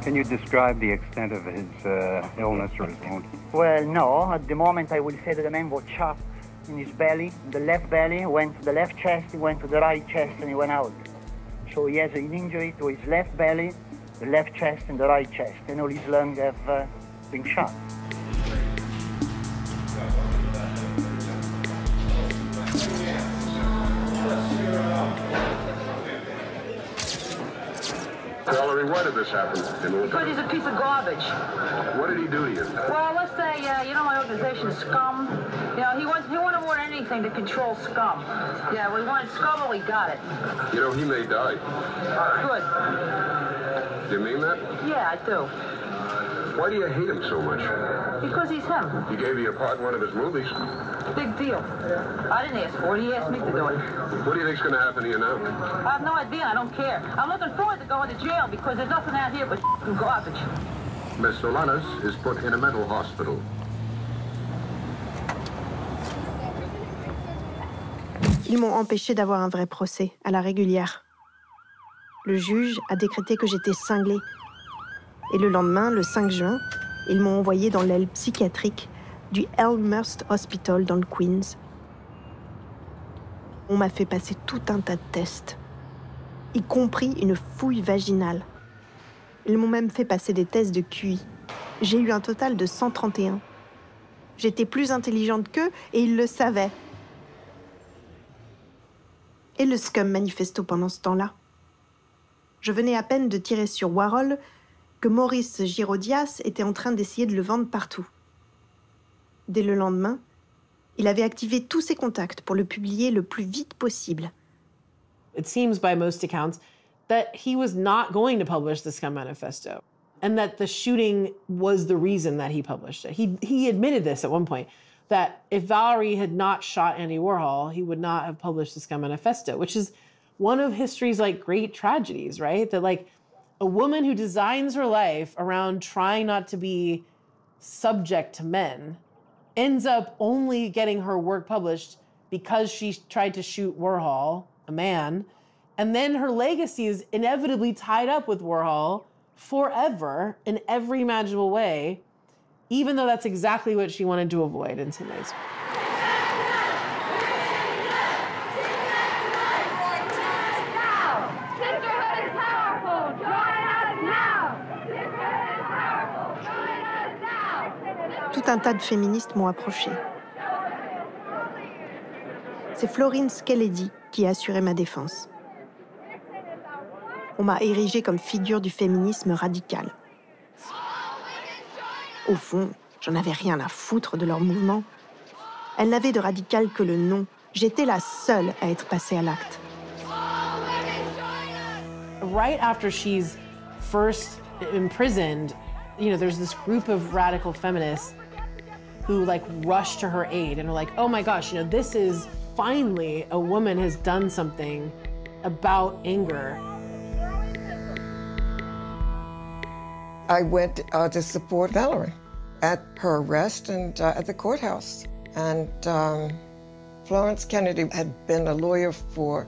Speaker 6: Can you describe the extent of his illness or his wound?
Speaker 7: Well, no. At the moment, I will say that the man was shot in his belly, the left belly, went to the left chest, he went to the right chest, and he went out. So he has an injury to his left belly, the left chest, and the right chest, and all his lungs have been shot.
Speaker 23: Valerie, why did this happen?
Speaker 9: Because he's a piece of garbage.
Speaker 23: What did he do to you?
Speaker 9: Well, let's say, you know, my organization, Scum. You know, he wanted more than anything to control Scum. Yeah, we wanted Scum, and we got it.
Speaker 23: You know, he may die.
Speaker 9: Good.
Speaker 23: You mean that?
Speaker 9: Yeah, I do.
Speaker 23: Why do you hate him so much?
Speaker 9: Because he's him.
Speaker 23: He gave you a part in one of his movies.
Speaker 9: Big deal. I didn't ask for it. He asked me to do it.
Speaker 23: What do you think's going to happen to you now?
Speaker 9: I have no idea. I don't care. I'm looking forward to going to jail because there's nothing out here but garbage.
Speaker 23: Miss Solanas is put in a mental hospital.
Speaker 1: Ils m'ont empêché d'avoir un vrai procès, à la régulière. Le juge a décrété que j'étais cinglée. Et le lendemain, le 5 juin, ils m'ont envoyée dans l'aile psychiatrique du Elmhurst Hospital dans le Queens. On m'a fait passer tout un tas de tests, y compris une fouille vaginale. Ils m'ont même fait passer des tests de QI. J'ai eu un total de 131. J'étais plus intelligente qu'eux et ils le savaient. Et le Scum Manifesto pendant ce temps-là. Je venais à peine de tirer sur Warhol que Maurice Girodias était en train d'essayer de le vendre partout. Dès le lendemain, il avait activé tous ses contacts pour le publier le plus vite possible.
Speaker 13: It seems by most accounts that he was not going to publish the Scum Manifesto and that the shooting was the reason that he published it. He admitted this at one point, that if Valerie had not shot Andy Warhol, he would not have published the Scum Manifesto, which is one of history's like great tragedies, right? That like a woman who designs her life around trying not to be subject to men ends up only getting her work published because she tried to shoot Warhol, a man, and then her legacy is inevitably tied up with Warhol forever in every imaginable way, even though that's exactly what she wanted to avoid in some ways.
Speaker 1: Tout un tas de féministes m'ont approché. C'est Florence Kennedy qui a assuré ma défense. On m'a érigée comme figure du féminisme radical. Au fond, j'en avais rien à foutre de leur mouvement. Elles n'avaient de radical que le nom. J'étais la seule à être passée à l'acte.
Speaker 13: Right after she's first imprisoned, you know, there's this group of radical feminists who like rush to her aid and are like, oh my gosh, you know, this is finally a woman has done something about anger.
Speaker 24: I went to support Valerie at her arrest and at the courthouse. And Florence Kennedy had been a lawyer for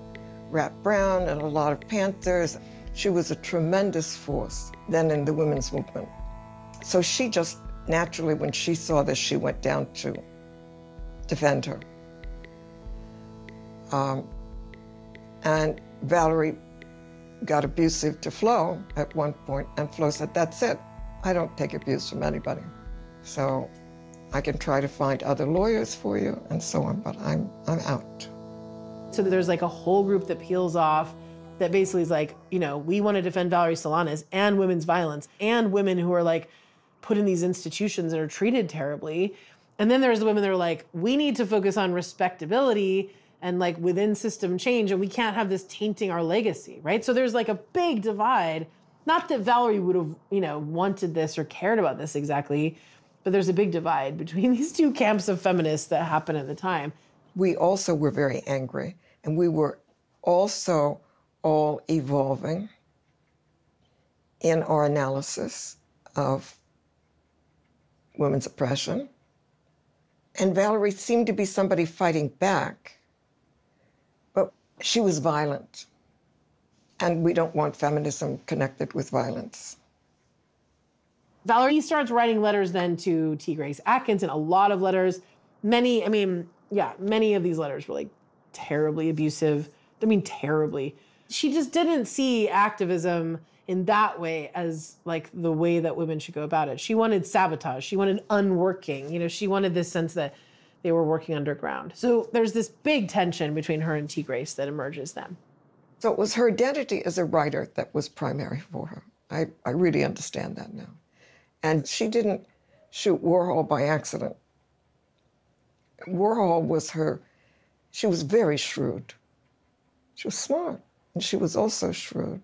Speaker 24: Rat Brown and a lot of Panthers. She was a tremendous force then in the women's movement. So she just naturally, when she saw this, she went down to defend her. And Valerie got abusive to Flo at one point, and Flo said, that's it. I don't take abuse from anybody. So I can try to find other lawyers for you and so on, but I'm out.
Speaker 13: So there's like a whole group that peels off that basically is like, you know, we want to defend Valerie Solanas and women's violence and women who are like put in these institutions and are treated terribly. And then there's the women that are like, we need to focus on respectability and like within system change, and we can't have this tainting our legacy, right? So there's like a big divide. Not that Valerie would have, wanted this or cared about this exactly, but there's a big divide between these two camps of feminists that happened at the time.
Speaker 24: We also were very angry, and we were also all evolving in our analysis of women's oppression. And Valerie seemed to be somebody fighting back, but she was violent. And we don't want feminism connected with violence.
Speaker 13: Valerie starts writing letters then to T. Grace Atkinson, a lot of letters. Many of these letters were like terribly abusive. I mean, terribly. She just didn't see activism in that way as like the way that women should go about it. She wanted sabotage. She wanted unworking. She wanted this sense that they were working underground. So there's this big tension between her and T. Grace that emerges then.
Speaker 24: So it was her identity as a writer that was primary for her. I really understand that now. And she didn't shoot Warhol by accident. Warhol was she was very shrewd. She was smart, and she was also shrewd.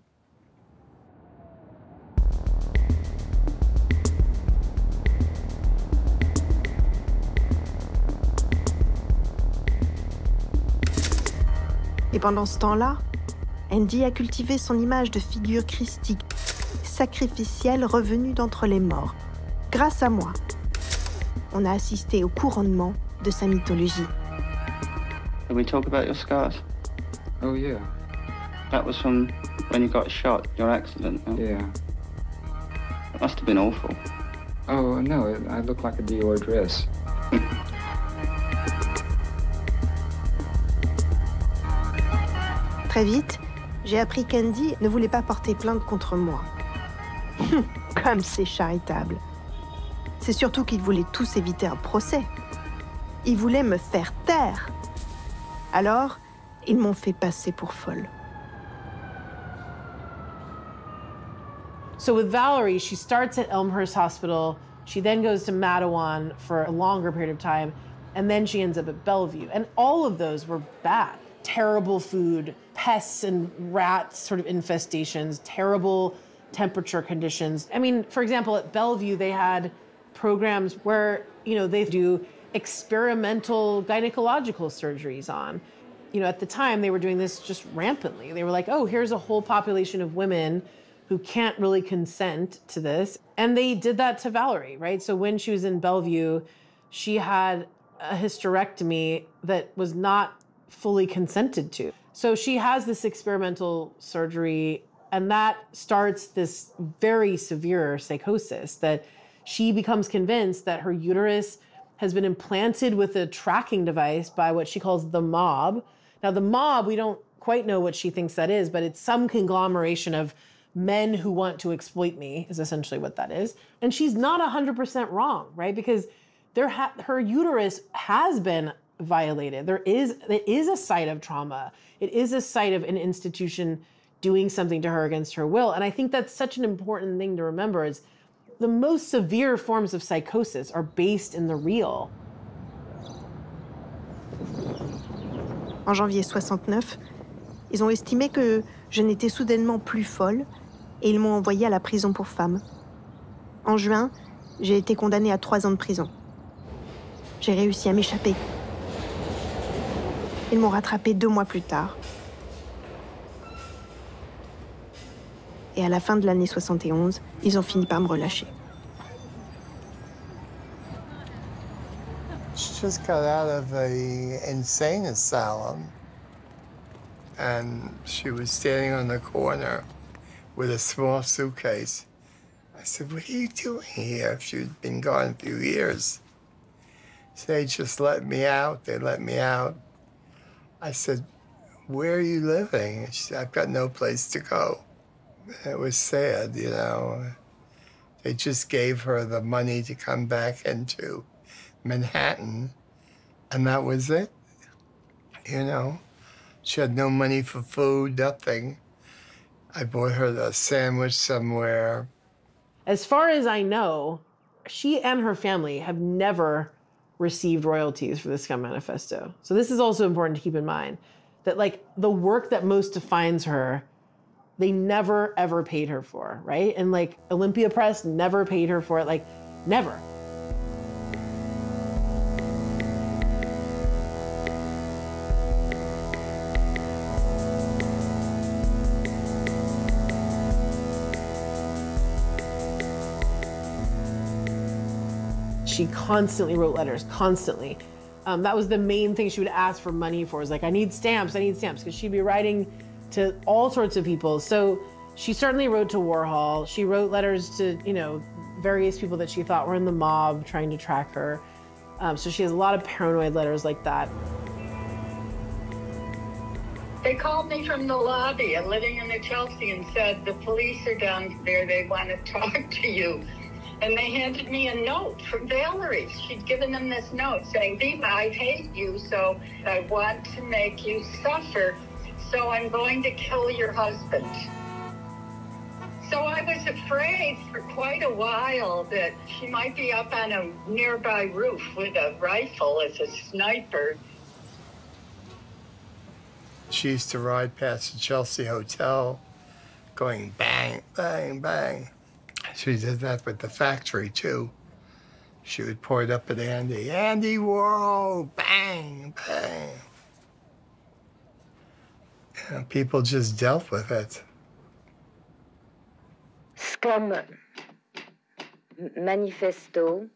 Speaker 1: Et pendant ce temps-là, Andy a cultivé son image de figure christique, sacrificielle revenue d'entre les morts. Grâce à moi, on a assisté au couronnement de sa mythologie.
Speaker 10: Can we talk about your scars?
Speaker 11: Oh, yeah.
Speaker 10: That was from when you got shot, your accident. Huh?
Speaker 11: Yeah.
Speaker 10: It must have been awful.
Speaker 11: Oh, no, I look like a Dior dress.
Speaker 1: Très vite, j'ai appris qu'Andy ne voulait pas porter plainte contre moi. Comme c'est charitable. C'est surtout qu'ils voulaient tous éviter un procès. Ils voulaient me faire taire. Alors, ils m'ont fait passer pour folle.
Speaker 13: So with Valerie, she starts at Elmhurst Hospital. She then goes to Mattawan for a longer period of time. And then she ends up at Bellevue. And all of those were bad. Terrible food, pests and rats sort of infestations, terrible temperature conditions. I mean, for example, at Bellevue, they had programs where, they do experimental gynecological surgeries on. At the time, they were doing this just rampantly. They were like, oh, here's a whole population of women who can't really consent to this. And they did that to Valerie, right? So when she was in Bellevue, she had a hysterectomy that was not fully consented to. So she has this experimental surgery, and that starts this very severe psychosis that she becomes convinced that her uterus has been implanted with a tracking device by what she calls the mob. Now, the mob, we don't quite know what she thinks that is, but it's some conglomeration of men who want to exploit me, is essentially what that is. And she's not 100% wrong, right? Because her uterus has been violated. It is a site of trauma. It is a site of an institution doing something to her against her will. And I think that's such an important thing to remember is the most severe forms of psychosis are based in the real.
Speaker 1: En janvier 69, ils ont estimé que je n'étais soudainement plus folle et ils m'ont envoyée à la prison pour femmes. En juin, j'ai été condamnée à 3 ans de prison. J'ai réussi à m'échapper. Ils m'ont rattrapée 2 mois plus tard. Et à la fin de l'année 71, ils ont fini par me relâcher.
Speaker 17: She just got out of an insane asylum. And she was standing on the corner with a small suitcase. I said, what are you doing here? She'd been gone a few years. So they just let me out. They let me out. I said, where are you living? She said, I've got no place to go. It was sad, They just gave her the money to come back into Manhattan, and that was it. She had no money for food, nothing. I bought her a sandwich somewhere.
Speaker 13: As far as I know, she and her family have never received royalties for the Scum Manifesto. So this is also important to keep in mind, that like the work that most defines her, they never ever paid her for, right? And like Olympia Press never paid her for it, like never. She constantly wrote letters, constantly. That was the main thing she would ask for money for, was like, I need stamps, because she'd be writing to all sorts of people. So she certainly wrote to Warhol. She wrote letters to, you know, various people that she thought were in the mob trying to track her. So she has a lot of paranoid letters like that.
Speaker 8: They called me from the lobby, living in the Chelsea, and said, the police are down there, they want to talk to you. And they handed me a note from Valerie. She'd given them this note saying, Viva, I hate you, so I want to make you suffer, so I'm going to kill your husband. So I was afraid for quite a while that she might be up on a nearby roof with a rifle as a sniper.
Speaker 17: She used to ride past the Chelsea Hotel, going bang, bang, bang. She did that with the factory, too. She would point up at Andy. Andy Warhol, bang, bang. And people just dealt with it.
Speaker 12: Scum Manifesto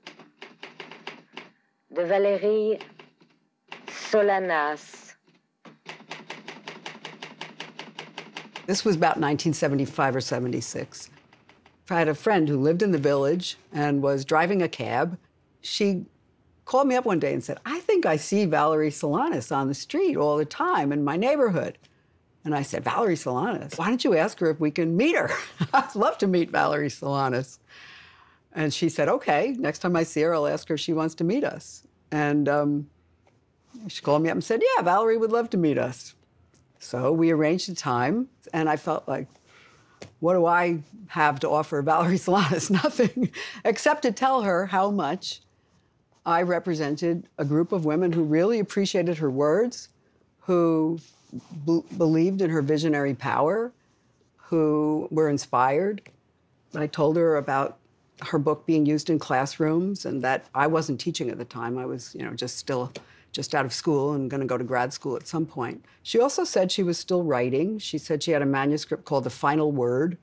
Speaker 12: de Valérie Solanas.
Speaker 22: This was about 1975 or 76. I had a friend who lived in the Village and was driving a cab. She called me up one day and said, I think I see Valerie Solanas on the street all the time in my neighborhood. And I said, Valerie Solanas? Why don't you ask her if we can meet her? I'd love to meet Valerie Solanas. And she said, okay, next time I see her, I'll ask her if she wants to meet us. And she called me up and said, yeah, Valerie would love to meet us. So we arranged a time, and I felt like, what do I have to offer Valerie Solanas? Nothing, except to tell her how much I represented a group of women who really appreciated her words, who believed in her visionary power, who were inspired. I told her about her book being used in classrooms, and that I wasn't teaching at the time. I was, you know, just out of school and going to go to grad school at some point. She also said she was still writing. She said she had a manuscript called The Final Word.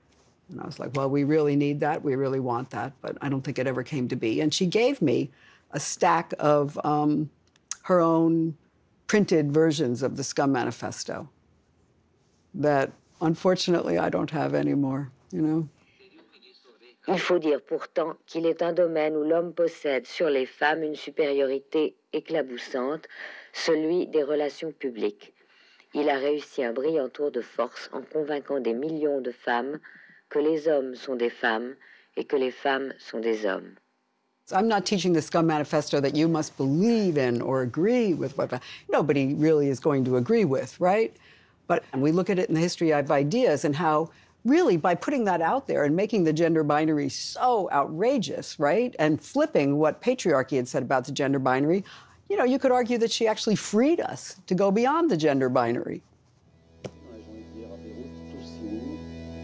Speaker 22: And I was like, well, we really need that. We really want that. But I don't think it ever came to be. And she gave me a stack of her own printed versions of the Scum Manifesto that, unfortunately, I don't have anymore, you know?
Speaker 12: Il faut dire pourtant qu'il est un domaine où l'homme possède sur les femmes une supériorité éclaboussante, celui des relations publiques. Il a réussi un brillant tour de force en convainquant des millions de femmes que les hommes sont des femmes et que les femmes sont des hommes.
Speaker 22: I'm not teaching the Scum Manifesto that you must believe in or agree with what nobody really is going to agree with, right? But we look at it in the history of ideas and how really, by putting that out there and making the gender binary so outrageous, right, and flipping what patriarchy had said about the gender binary, you know, you could argue that she actually freed us to go beyond the gender binary.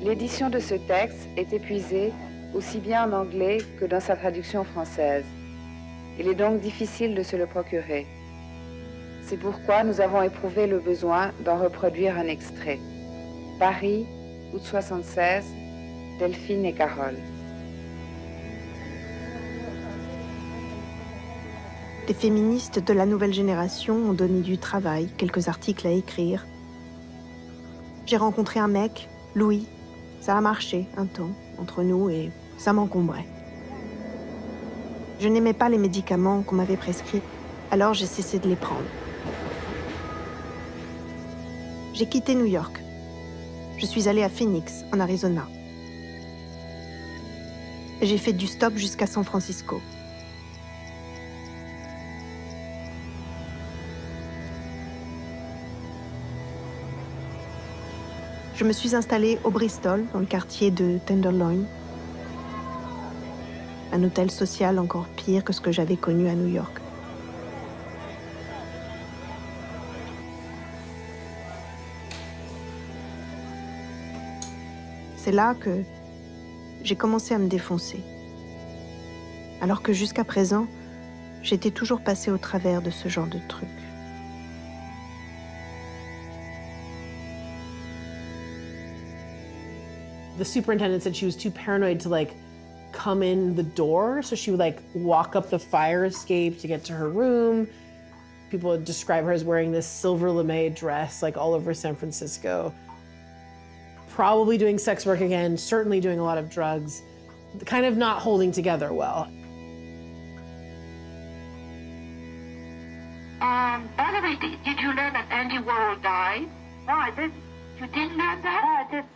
Speaker 14: L'édition de ce texte est épuisée aussi bien en anglais que dans sa traduction française. Il est donc difficile de se le procurer. C'est pourquoi nous avons éprouvé le besoin d'en reproduire un extrait. Paris, août 76, Delphine et Carole.
Speaker 1: Les féministes de la nouvelle génération ont donné du travail, quelques articles à écrire. J'ai rencontré un mec, Louis. Ça a marché un temps entre nous et ça m'encombrait. Je n'aimais pas les médicaments qu'on m'avait prescrits, alors j'ai cessé de les prendre. J'ai quitté New York. Je suis allée à Phoenix, en Arizona. J'ai fait du stop jusqu'à San Francisco. Je me suis installée au Bristol, dans le quartier de Tenderloin. Un hôtel social encore pire que ce que j'avais connu à New York. C'est là que j'ai commencé à me défoncer. Alors que jusqu'à présent, j'étais toujours passée au travers de ce genre de truc.
Speaker 13: The superintendent said she was too paranoid to like come in the door, so she would like walk up the fire escape to get to her room. People would describe her as wearing this silver lame dress like all over San Francisco. Probably doing sex work again, certainly doing a lot of drugs, kind of not holding together well.
Speaker 8: By the way, did you learn that Andy Warhol died? No, I didn't. You didn't learn that? No, I didn't.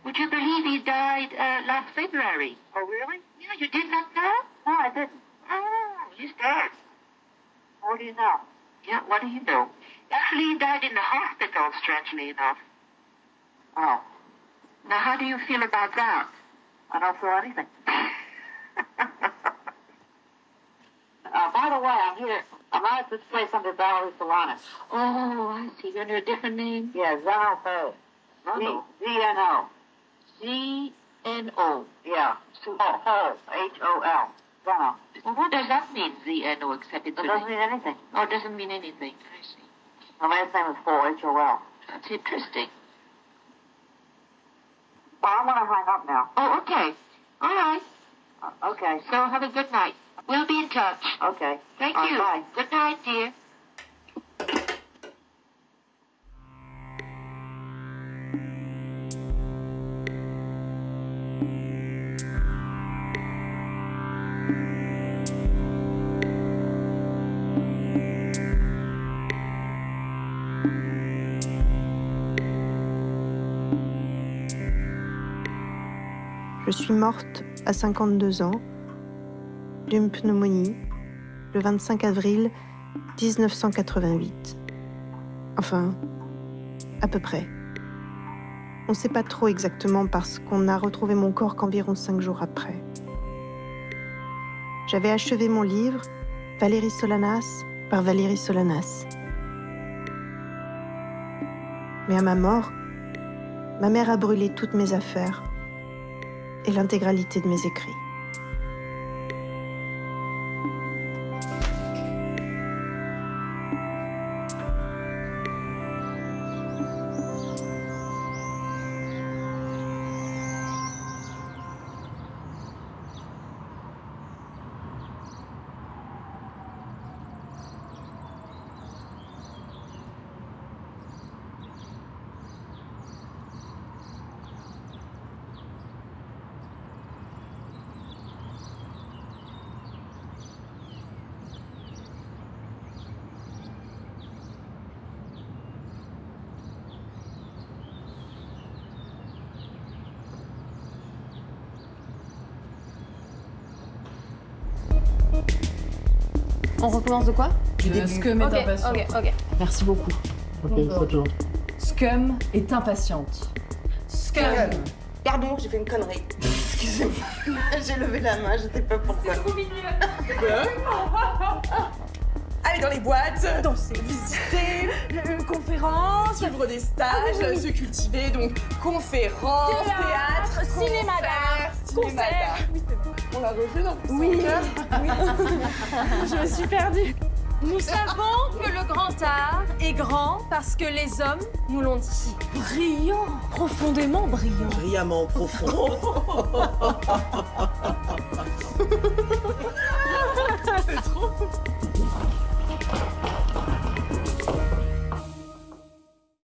Speaker 8: Would you believe he died last February? Oh, really? Yeah, you did not know? No, I didn't. Oh, he's dead. What do you know? Yeah, what do you know? Actually, he died in the hospital, strangely enough. Oh. Now, how do you feel about that? I don't feel anything. By the way, I'm here. I'm at this place under Valerie Solanas. Oh, I see. You're under a different name? Yeah, Zeno Ho. Z-N-O. Z-N-O. Yeah. Ho. H-O-L. Zeno. Well, what does that mean, Z-N-O, except it doesn't mean anything. Oh, it doesn't mean anything. I see. My last name is Ho, H-O-L. That's interesting. Well, I want to hang up now. Oh, okay. All right. Okay. So have a good night. We'll be in touch. Okay. Thank you. Bye. Good night, dear.
Speaker 1: Je suis morte à 52 ans d'une pneumonie le 25 avril 1988. Enfin, à peu près. On ne sait pas trop exactement parce qu'on n'a retrouvé mon corps qu'environ 5 jours après. J'avais achevé mon livre, Valérie Solanas, par Valérie Solanas. Mais à ma mort, ma mère a brûlé toutes mes affaires et l'intégralité de mes écrits.
Speaker 15: On recommence de quoi?
Speaker 2: Du début. Scum est impatiente.
Speaker 15: Ok.
Speaker 2: Merci beaucoup. Scum est impatiente.
Speaker 16: Scum. Pardon, j'ai fait une connerie. Excusez-moi. J'ai levé la main, je sais pas pourquoi. C'est trop mignon. Aller dans les boîtes, danser, visiter, conférences, suivre des stages, se cultiver, donc conférences, théâtre, cinéma d'art, Oui, c'est bon. On l'a refait dans
Speaker 15: Oui. Je me suis perdue.
Speaker 18: Nous savons que le grand art est grand parce que les hommes nous l'ont dit.
Speaker 15: Brillant, profondément brillant.
Speaker 16: Brillamment profond.
Speaker 15: C'est trop.